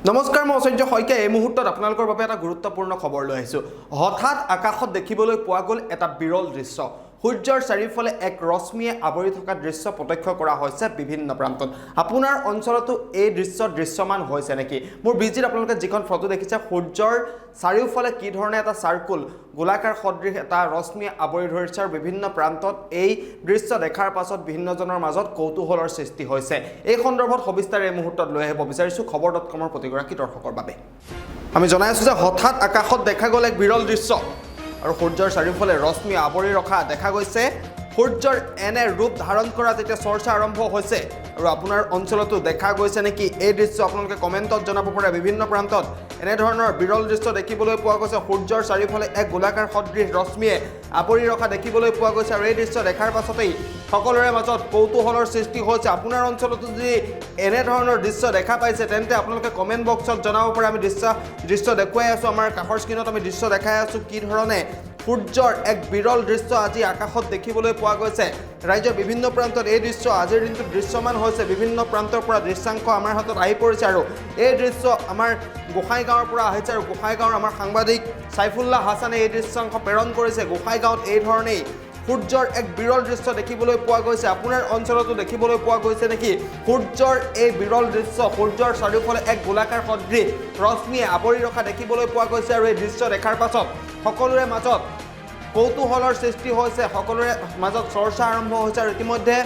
নমস্কাৰ মই অচন্দ্য শইকীয়া এই মুহূৰ্তত আপোনালোকৰ বাবে এটা গুৰুত্বপূৰ্ণ খবৰ লৈ আহিছোঁ হঠাৎ আকাশত দেখিবলৈ পোৱা গ'ল এটা বিৰল দৃশ্য সূৰ্যৰ চাৰিওফালে এক ৰশ্মিয়ে আৱৰি থকা দৃশ্য প্ৰত্যক্ষ কৰা হৈছে বিভিন্ন প্ৰান্তত আপোনাৰ অঞ্চলতো এই দৃশ্য দৃশ্যমান হৈছে নেকি মোৰ বিজিত আপোনালোকে যিখন ফটো দেখিছে সূৰ্যৰ চাৰিওফালে কি ধৰণে এটা সাৰ্কুল গোলাকাৰ সদৃশ এটা ৰশ্মিয়ে আৱৰি ধৰিছে আৰু বিভিন্ন প্ৰান্তত এই দৃশ্য দেখাৰ পাছত বিভিন্নজনৰ মাজত কৌতূহলৰ সৃষ্টি হৈছে এই সন্দৰ্ভত সবিস্তাৰে এই মুহূৰ্তত লৈ আহিব বিচাৰিছোঁ খবৰ.com-ৰ প্ৰতিগৰাকী দৰ্শকৰ বাবে আমি জনাই আছোঁ যে হঠাৎ আকাশত দেখা গ'ল এক বিৰল দৃশ্য আৰু সূৰ্যৰ চাৰিওফালে ৰশ্মি আৱৰি ৰখা দেখা গৈছে সূৰ্যৰ এনে ৰূপ ধাৰণ কৰা যেতিয়া চৰ্চা আৰম্ভ হৈছে আৰু আপোনাৰ অঞ্চলতো দেখা গৈছে নেকি এই দৃশ্য আপোনালোকে কমেণ্টত জনাব পাৰে বিভিন্ন প্ৰান্তত এনে ধৰণৰ বিৰল দৃশ্য দেখিবলৈ পোৱা গৈছে সূৰ্যৰ চাৰিওফালে এক গোলাকাৰ সদৃশ ৰশ্মিয়ে আৱৰি ৰখা দেখিবলৈ পোৱা গৈছে আৰু এই দৃশ্য দেখাৰ পাছতেই সকলোৰে মাজত কৌতূহলৰ সৃষ্টি হৈছে আপোনাৰ অঞ্চলতো যদি এনে ধৰণৰ দৃশ্য দেখা পাইছে তেন্তে আপোনালোকে কমেণ্ট বক্সত জনাব পাৰে আমি দৃশ্য দেখুৱাই আছোঁ আমাৰ কাষৰ স্ক্ৰীনত আমি দৃশ্য দেখাই আছোঁ কি ধৰণে সূৰ্যৰ এক বিৰল দৃশ্য আজি আকাশত দেখিবলৈ পোৱা গৈছে ৰাজ্যৰ বিভিন্ন প্ৰান্তত এই দৃশ্য আজিৰ দিনটোত দৃশ্যমান হৈছে বিভিন্ন প্ৰান্তৰ পৰা দৃশ্যাংশ আমাৰ হাতত আহি পৰিছে আৰু এই দৃশ্য আমাৰ গোসাইগাঁৱৰ পৰা আহিছে আৰু গোসাইগাঁৱৰ আমাৰ সাংবাদিক সাইফুল্লাহ হাছানে এই দৃশ্যাংশ প্ৰেৰণ কৰিছে গোসাইগাঁৱত এই ধৰণেই সূৰ্যৰ এক বিৰল দৃশ্য দেখিবলৈ পোৱা গৈছে আপোনাৰ অঞ্চলতো দেখিবলৈ পোৱা গৈছে নেকি সূৰ্যৰ এই বিৰল দৃশ্য সূৰ্যৰ চাৰিওফালে এক গোলাকাৰ সদৃশ ৰশ্মিয়ে আৱৰি ৰখা দেখিবলৈ পোৱা গৈছে আৰু এই দৃশ্য দেখাৰ পাছত সকলোৰে মাজত কৌতূহলৰ সৃষ্টি হৈছে সকলোৰে মাজত চৰ্চা আৰম্ভ হৈছে আৰু ইতিমধ্যে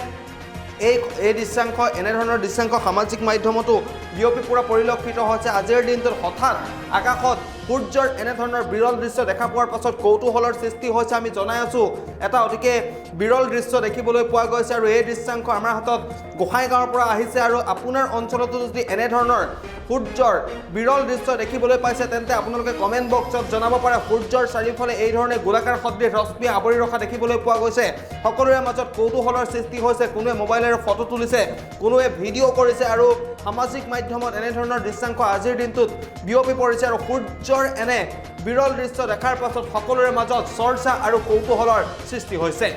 এই দৃশ্যাংশ এনেধৰণৰ দৃশ্যাংশ সামাজিক মাধ্যমতো বিয়পি পৰা পৰিলক্ষিত হৈছে আজিৰ দিনটোত হঠাৎ আকাশত সূৰ্যৰ এনেধৰণৰ বিৰল দৃশ্য দেখা পোৱাৰ পাছত কৌতূহলৰ সৃষ্টি হৈছে আমি জনাই আছোঁ এটা অতিকে বিৰল দৃশ্য দেখিবলৈ পোৱা গৈছে আৰু এই দৃশ্যাংশ আমাৰ হাতত গোসাইগাঁৱৰ পৰা আহিছে আৰু আপোনাৰ অঞ্চলতো যদি এনেধৰণৰ সূৰ্যৰ বিৰল দৃশ্য দেখিবলৈ পাইছে তেন্তে আপোনালোকে কমেণ্ট বক্সত জনাব পাৰে সূৰ্যৰ চাৰিওফালে এই ধৰণে গোলাকাৰ সদৃশ ৰশ্মিয়ে আৱৰি ৰখা দেখিবলৈ পোৱা গৈছে সকলোৰে মাজত কৌতূহলৰ সৃষ্টি হৈছে কোনোৱে মোবাইলেৰে ফটো তুলিছে কোনোৱে ভিডিঅ' কৰিছে আৰু সামাজিক মাধ্যমত এনেধৰণৰ দৃশ্যাংশ আজিৰ দিনটোত বিয়পি পৰিছে আৰু সূৰ্যৰ এনে বিৰল দৃশ্য দেখাৰ পাছত সকলোৰে মাজত চৰ্চা আৰু কৌতূহলৰ সৃষ্টি হৈছে